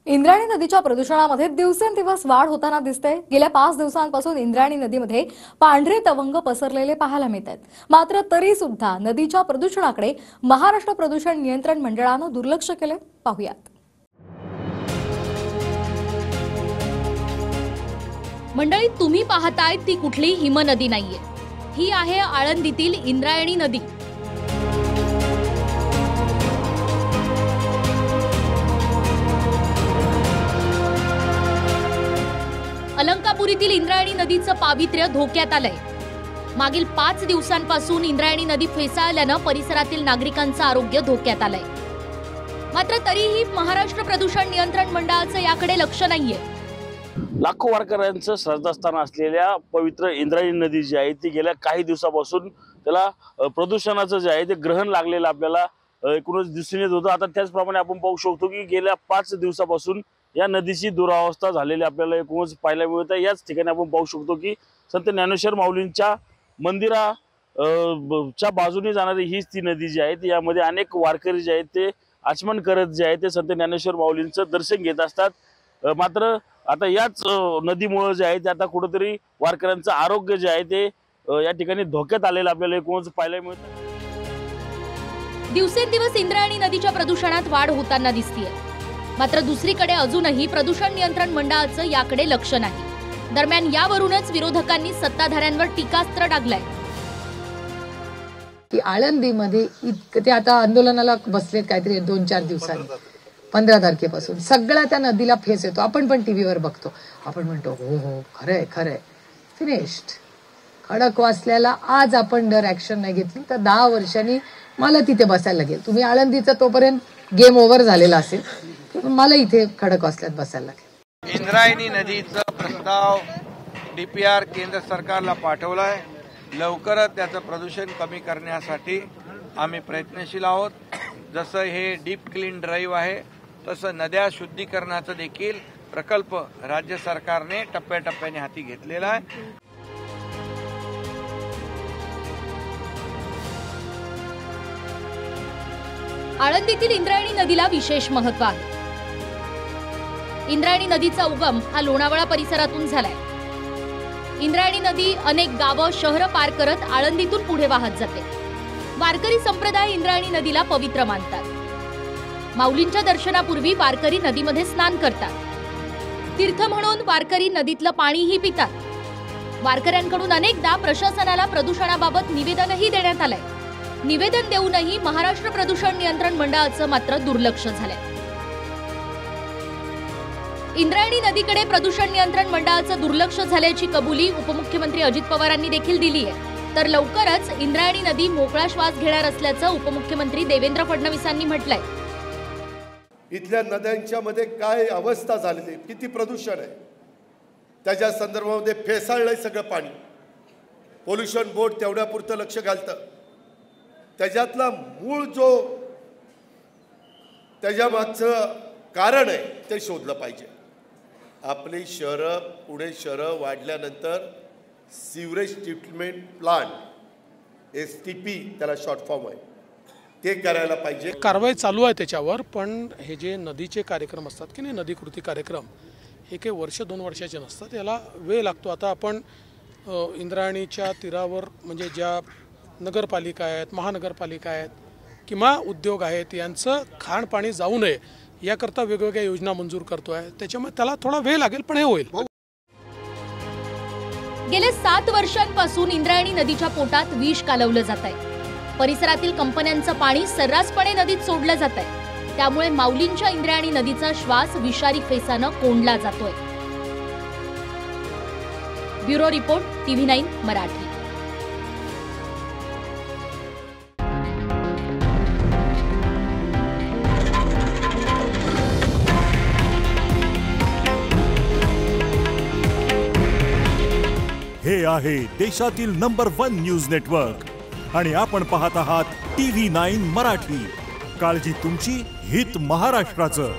इंद्रायणी नदीच्या प्रदूषणामध्ये दिवसेंदिवस वाढ होताना दिसते। गेल्या 5 दिवसांपासून इंद्रायणी नदीमध्ये पांढरे तवंग पसरलेले पाहायला मिळतात। मात्र तरी सुद्धा नदीच्या प्रदूषणाकडे महाराष्ट्र प्रदूषण नियंत्रण मंडळाने दुर्लक्ष केले। पाहूयात। मंडळी, तुम्ही पाहताय ती कुठली हिमनदी नाहीये, ही आहे आळंदीतील इंद्रायणी नदी। अलंकापुरीतील इंद्रायणी नदीचं पावित्र्य धोक्यात आलंय। मागील 5 दिवसांपासून इंद्रायणी नदी फेसाळल्यानं परिसरातील नागरिकांचं आरोग्य धोक्यात आलंय। मात्र तरीही महाराष्ट्र प्रदूषण नियंत्रण मंडळाचं याकडे लक्ष नाहीये। लाखो वारकऱ्यांचं श्रद्धास्थान असलेल्या पवित्र इंद्रायणी नदी जी आहे ती गेल्या काही दिवसापासून त्याला प्रदूषणाचं जे आहे ते ग्रहण लागलेलं आपल्याला एकूणच दिसून येत होतं। आता त्याचप्रमाणे आपण पाहू शकतो की गेल्या 5 दिवसापासून या नदीची दुरावस्था झालेली आपल्याला एकूणच पाहायला मिळत आहे। याच ठिकाणी आपण पाहू शकतो की संत ज्ञानेश्वर माऊलींच्या मंदिराच्या बाजूने जाणारी हीच ती नदी जी आहे ती यामध्ये अनेक वारकरी जे आहेत ते आचमन करत जे आहे ते संत ज्ञानेश्वर माऊलींचं दर्शन घेत असतात। मात्र आता याच नदीमुळे जे आहे ते आता कुठेतरी वारकऱ्यांचं आरोग्य जे आहे ते या ठिकाणी धोक्यात आलेलं आपल्याला एकूणच पाहायला मिळतं। दिवसेंदिवस इंद्रायणी नदीच्या प्रदूषणात वाढ होताना दिसतेय। मात्र दुसरीकडे अजूनही प्रदूषण नियंत्रण मंडळाचं याकडे लक्ष नाही। दरम्यान यावरूनच विरोधकांनी सत्ताधाऱ्यांवर टीकास्त्र डागलंय की आळंदीमध्ये ते आता आंदोलनाला बसलेत काहीतरी 2-4 दिवसांनी 15 तारखेपासून सगळा त्या नदीला फेस येतो। आपण पण टीव्हीवर बघतो, आपण म्हणतो हो हो खरंय खरंय, फिनिश्ड। खडकवासल्याला आज आपण जर ऍक्शन नाही घेतली तर 10 वर्षांनी मला तिथे बसायला लागेल। तुम्ही आळंदीचा तोपर्यंत गेम ओव्हर झालेला असेल, मला इथे खडकवासल्यात बसायला लागेल। इंद्रायणी नदीचा प्रस्ताव डीपीआर केंद्र सरकारला पाठवलाय। लवकरच त्याचं प्रदूषण कमी करण्यासाठी आम्ही प्रयत्नशील आहोत। जसं हे डीप क्लीन ड्राईव्ह आहे तसं नद्या शुद्धीकरणाचा देखील प्रकल्प राज्य सरकारने टप्प्याटप्प्याने हाती घेतलेला आहे। आळंदीतील इंद्रायणी नदीला विशेष महत्त्व आहे। इंद्रायणी नदीचा उगम हा लोणावळा परिसरातून झालाय। इंद्रायणी नदी अनेक गावं शहरं पार करत आळंदीतून पुढे वाहत जाते। वारकरी संप्रदाय इंद्रायणी नदीला पवित्र मानतात। माऊलींच्या दर्शनापूर्वी वारकरी नदीमध्ये स्नान करतात। तीर्थ म्हणून वारकरी नदीतलं पाणीही पितात। वारकऱ्यांकडून अनेकदा प्रशासनाला प्रदूषणाबाबत निवेदनही देण्यात आलंय। निवेदन देऊनही महाराष्ट्र प्रदूषण नियंत्रण मंडळाचं मात्र दुर्लक्ष झालंय। इंद्रायणी नदीकडे प्रदूषण नियंत्रण मंडळाचं दुर्लक्ष झाल्याची कबुली उपमुख्यमंत्री अजित पवारांनी देखील दिली आहे। तर लवकरच इंद्रायणी नदी मोकळा श्वास घेणार असल्याचं उपमुख्यमंत्री देवेंद्र फडणवीसांनी म्हटलंय। इथल्या नद्यांच्या मध्ये काय अवस्था झालेली, किती प्रदूषण आहे त्याच्या संदर्भामध्ये फेसाळलंय सगळं पाणी। पोल्युशन बोर्ड तेवढ्यापुरतं लक्ष घालतं। त्याच्यातला मूळ जो त्याच्या मागचं कारण आहे ते शोधलं पाहिजे। आपली शहरं पुणे शहरं वाढल्यानंतर सीवरेज ट्रीटमेंट प्लांट STP त्याला शॉर्ट फॉर्म आहे ते करायला पाहिजे। कारवाई चालू आहे त्याच्यावर, पण हे जे नदीचे कार्यक्रम असतात की नाही, नदी कृती कार्यक्रम हे काही वर्ष 2 वर्षाचे नसतात, याला वेळ लागतो। आता आपण इंद्रायणीच्या तीरावर म्हणजे ज्या नगरपालिका आहेत, महानगरपालिका आहेत किंवा उद्योग आहेत यांचं खाणपाणी जाऊ नये याकरता वेगवेगळ्या योजना मंजूर करतोय। त्याच्यामुळे त्याला थोडा वेळ लागेल, पण हे होईल। गेल्या 7 वर्षांपासून इंद्रायणी नदीच्या पोटात विष कालवलं जात आहे। परिसरातील कंपन्यांचं पाणी सर्रासपणे नदीत सोडलं जात आहे। त्यामुळे माऊलींच्या इंद्रायणी नदीचा श्वास विषारी फेसानं कोंडला जातोय। Bureau report TV9 Marathi. हे आहे देशातील नंबर 1 न्यूज नेटवर्क आणि आपण पाहत आहात TV9 मराठी। काळजी तुमची, हित महाराष्ट्राचं।